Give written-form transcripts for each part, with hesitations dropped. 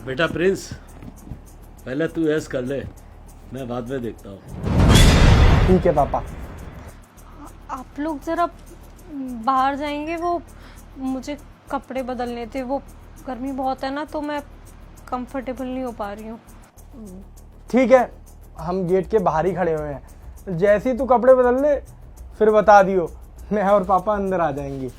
बेटा प्रिंस, पहले तू ऐस कर ले, मैं बाद में देखता हूँ। ठीक है पापा। आप लोग ज़रा बाहर जाएंगे, वो मुझे कपड़े बदलने थे। वो गर्मी बहुत है ना, तो मैं कंफर्टेबल नहीं हो पा रही हूँ। ठीक है, हम गेट के बाहर ही खड़े हुए हैं। जैसे ही तू कपड़े बदल ले फिर बता दियो, मैं और पापा अंदर आ जाएंगे।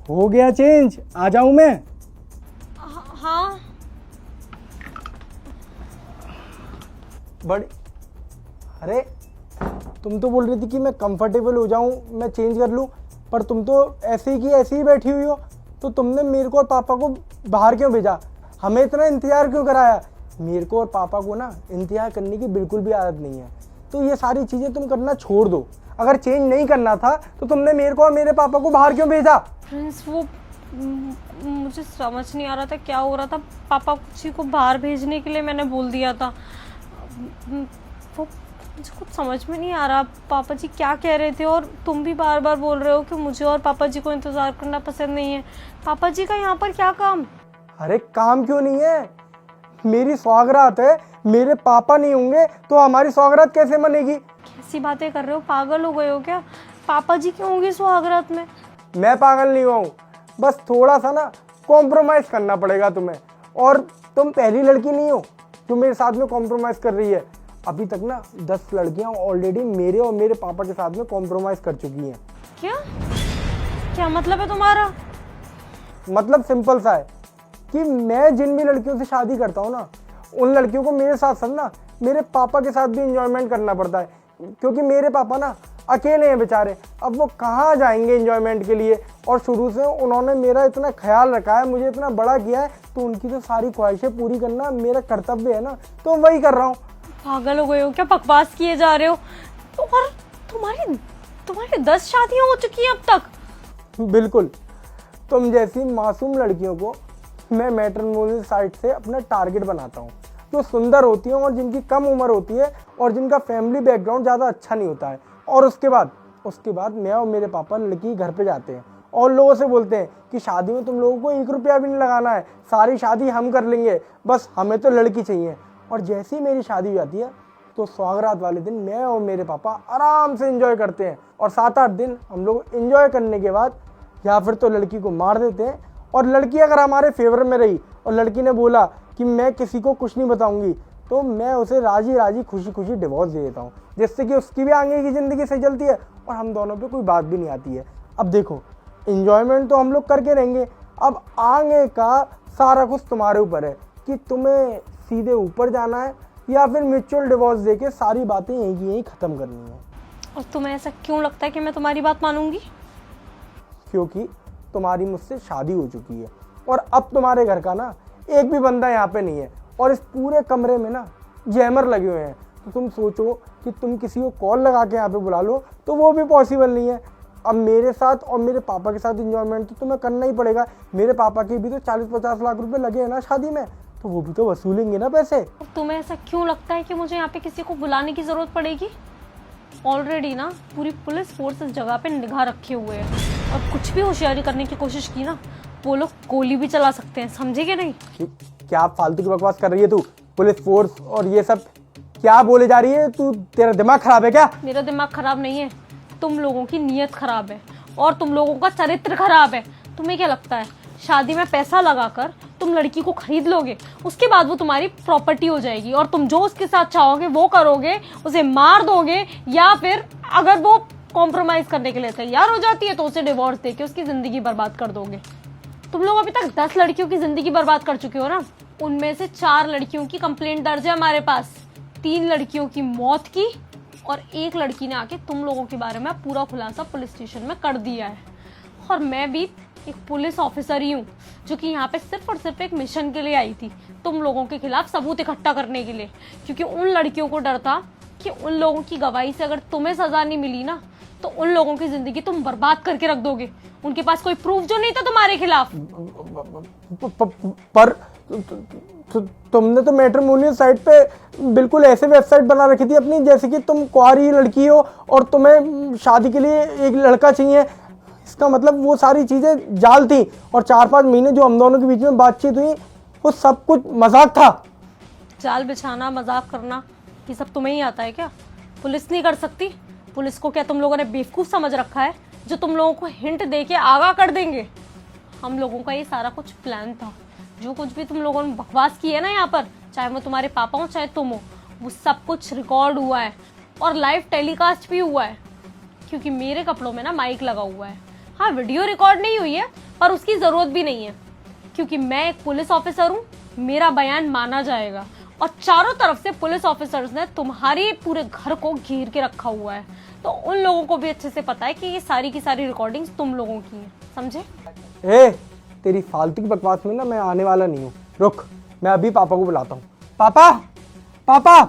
हो गया चेंज, आ जाऊं मैं? हाँ। बड़ी अरे तुम तो बोल रही थी कि मैं कंफर्टेबल हो जाऊं, मैं चेंज कर लूं, पर तुम तो ऐसे ही की ऐसे ही बैठी हुई हो। तो तुमने मेरे को और पापा को बाहर क्यों भेजा? हमें इतना इंतजार क्यों कराया? मेरे को और पापा को ना इंतजार करने की बिल्कुल भी आदत नहीं है। तो ये सारी चीज़ें तुम करना छोड़ दो। अगर चेंज नहीं करना था तो तुमने मेरे को और मेरे पापा को बाहर क्यों भेजा? प्रिंस, वो मुझे समझ नहीं आ रहा था क्या हो रहा था। पापा जी को बाहर भेजने के लिए मैंने बोल दिया था। वो मुझे कुछ समझ में नहीं आ रहा पापा जी क्या कह रहे थे, और तुम भी बार बार बोल रहे हो कि मुझे और पापा जी को इंतज़ार करना पसंद नहीं है। पापा जी का यहाँ पर क्या काम? अरे काम क्यों नहीं है? मेरी सौगात है, मेरे पापा नहीं होंगे तो हमारी सौगात कैसे मनेगी? कैसी बातें कर रहे हो? पागल हो गए हो क्या? पापा जी क्यों होंगे सुहागरात में? मैं पागल नहीं हुआ हूँ, बस थोड़ा सा ना कॉम्प्रोमाइज़ करना पड़ेगा तुम्हें। और तुम पहली लड़की नहीं हो जो मेरे साथ में कॉम्प्रोमाइज़ कर रही है। अभी तक ना 10 लड़कियां ऑलरेडी मेरे और मेरे पापा के साथ में कॉम्प्रोमाइज़ कर चुकी हैं। क्या क्या मतलब है तुम्हारा? मतलब सिंपल सा है कि मैं जिन भी लड़कियों से शादी करता हूँ ना, उन लड़कियों को मेरे साथ साथ ना मेरे पापा के साथ भी इंजॉयमेंट करना पड़ता है, क्योंकि मेरे पापा ना अकेले हैं बेचारे। अब वो कहाँ जाएंगे एंजॉयमेंट के लिए? और शुरू से उन्होंने मेरा इतना ख्याल रखा है, मुझे इतना बड़ा किया है, तो उनकी तो सारी ख्वाहिशें पूरी करना मेरा कर्तव्य है ना, तो वही कर रहा हूँ। पागल हो गए हो क्या? बकवास किए जा रहे हो। तो और तुम्हारी 10 शादियां हो चुकी हैं अब तक? बिल्कुल, तुम जैसी मासूम लड़कियों को मैं मैट्रिमोनियल साइट से अपना टारगेट बनाता हूँ, जो सुंदर होती हैं और जिनकी कम उम्र होती है और जिनका फैमिली बैकग्राउंड ज़्यादा अच्छा नहीं होता है। और उसके बाद मैं और मेरे पापा लड़की घर पे जाते हैं और लोगों से बोलते हैं कि शादी में तुम लोगों को 1 रुपया भी नहीं लगाना है, सारी शादी हम कर लेंगे, बस हमें तो लड़की चाहिए। और जैसे ही मेरी शादी हो जाती है तो सौगात वाले दिन मैं और मेरे पापा आराम से एंजॉय करते हैं, और 7-8 दिन हम लोग एंजॉय करने के बाद या फिर तो लड़की को मार देते हैं। और लड़की अगर हमारे फेवर में रही और लड़की ने बोला कि मैं किसी को कुछ नहीं बताऊंगी, तो मैं उसे राजी राजी खुशी खुशी डिवोर्स दे देता हूँ, जिससे कि उसकी भी आगे की ज़िंदगी सही चलती है और हम दोनों पे कोई बात भी नहीं आती है। अब देखो, एंजॉयमेंट तो हम लोग करके रहेंगे, अब आगे का सारा कुछ तुम्हारे ऊपर है कि तुम्हें सीधे ऊपर जाना है या फिर म्यूचुअल डिवोर्स देके सारी बातें यहीं की यहीं ख़त्म करनी है। और तुम्हें ऐसा क्यों लगता है कि मैं तुम्हारी बात मानूंगी? क्योंकि तुम्हारी मुझसे शादी हो चुकी है और अब तुम्हारे घर का ना एक भी बंदा यहाँ पे नहीं है, और इस पूरे कमरे में ना जैमर लगे हुए हैं। तो तुम सोचो कि तुम किसी को कॉल लगा के यहाँ पे बुला लो तो वो भी पॉसिबल नहीं है। अब मेरे साथ और मेरे पापा के साथ इंजॉयमेंट तो तुम्हें करना ही पड़ेगा। मेरे पापा के भी तो 40-50 लाख रुपए लगे हैं ना शादी में, तो वो भी तो वसूलेंगे ना पैसे। और तुम्हें ऐसा क्यों लगता है कि मुझे यहाँ पे किसी को बुलाने की जरूरत पड़ेगी? ऑलरेडी ना पूरी पुलिस फोर्स इस जगह पे निगाह रखे हुए है, और कुछ भी होशियारी करने की कोशिश की ना, वो लोग गोली भी चला सकते हैं, समझे कि नहीं? क्या फालतू की बकवास कर रही है तू? पुलिस फोर्स और ये सब क्या बोले जा रही है तू? तेरा दिमाग खराब है क्या? मेरा दिमाग खराब नहीं है, तुम लोगों की नीयत खराब है और तुम लोगों का चरित्र खराब है। तुम्हें क्या लगता है शादी में पैसा लगाकर तुम लड़की को खरीद लोगे, उसके बाद वो तुम्हारी प्रॉपर्टी हो जाएगी और तुम जो उसके साथ चाहोगे वो करोगे, उसे मार दोगे, या फिर अगर वो कॉम्प्रोमाइज करने के लिए तैयार हो जाती है तो उसे डिवोर्स देके उसकी जिंदगी बर्बाद कर दोगे। तुम लोग अभी तक 10 लड़कियों की जिंदगी बर्बाद कर चुके हो ना। उनमें से 4 लड़कियों की कंप्लेंट दर्ज है हमारे पास, 3 लड़कियों की मौत की, और 1 लड़की ने आके तुम लोगों के बारे में पूरा खुलासा पुलिस स्टेशन में कर दिया है। और मैं भी एक पुलिस ऑफिसर ही हूँ जो कि यहाँ पे सिर्फ और सिर्फ एक मिशन के लिए आई थी, तुम लोगों के खिलाफ सबूत इकट्ठा करने के लिए, क्योंकि उन लड़कियों को डर था कि उन लोगों की गवाही से अगर तुम्हें सजा नहीं मिली ना तो उन लोगों की जिंदगी तुम बर्बाद करके रख दोगे। उनके पास कोई प्रूफ जो नहीं था तुम्हारे खिलाफ। पर तुमने तो मैट्रिमोनियल साइट पे बिल्कुल ऐसे वेबसाइट बना रखी थी अपनी जैसे कि तुम कुंवारी लड़की हो और तुम्हें शादी के लिए एक लड़का चाहिए। इसका मतलब वो सारी चीज़ें जाल थी और 4-5 महीने जो हम दोनों के बीच में बातचीत हुई वो सब कुछ मजाक था। जाल बिछाना, मजाक करना, ये सब तुम्हें ही आता है क्या? पुलिस नहीं कर सकती? पुलिस को क्या तुम लोगों ने बेवकूफ़ समझ रखा है जो तुम लोगों को हिंट दे के आगाह कर देंगे? हम लोगों का ये सारा कुछ प्लान था। जो कुछ भी तुम लोगों ने बकवास की है ना यहाँ पर, चाहे वो तुम्हारे पापा हो चाहे तुम हो, वो सब कुछ रिकॉर्ड हुआ है और लाइव टेलीकास्ट भी हुआ है। क्योंकि मेरे कपड़ों में ना माइक लगा हुआ है। हाँ, वीडियो रिकॉर्ड नहीं हुई है पर उसकी ज़रूरत भी नहीं है क्योंकि मैं एक पुलिस ऑफिसर हूँ, मेरा बयान माना जाएगा। और चारों तरफ से पुलिस ऑफिसर्स ने तुम्हारे पूरे घर को घेर के रखा हुआ है, तो उन लोगों को भी अच्छे से पता है कि ये सारी की सारी रिकॉर्डिंग्स तुम लोगों की हैं, समझे? तेरी फालतू की बकवास में ना मैं आने वाला नहीं हूँ। रुक, मैं अभी पापा को बुलाता हूँ। पापा, पापा,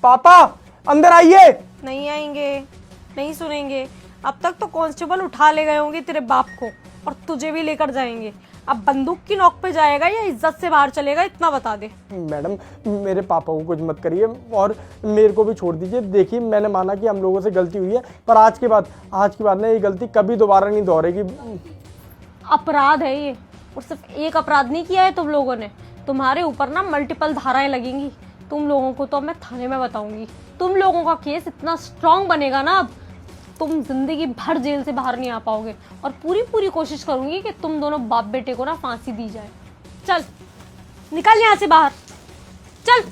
पापा, अंदर आइए। नहीं आएंगे, नहीं सुनेंगे। अब तक तो कांस्टेबल उठा ले गए होंगे तेरे बाप को और तुझे भी लेकर जाएंगे। अब बंदूक की नोक पे जाएगा या इज्जत से बाहर चलेगा, इतना बता दे। मैडम, मेरे पापा को कुछ मत करिए और मेरे को भी छोड़ दीजिए। देखिए, मैंने माना कि हम लोगों से गलती हुई है पर आज के बाद ना ये गलती कभी दोबारा नहीं दोहरेगी। अपराध है ये, और सिर्फ एक अपराध नहीं किया है तुम लोगों ने, तुम्हारे ऊपर ना मल्टीपल धाराएं लगेंगी। तुम लोगों को तो मैं थाने में बताऊंगी। तुम लोगों का केस इतना स्ट्रांग बनेगा ना, अब तुम जिंदगी भर जेल से बाहर नहीं आ पाओगे। और पूरी कोशिश करूंगी कि तुम दोनों बाप बेटे को ना फांसी दी जाए। चल निकल यहाँ से बाहर, चल।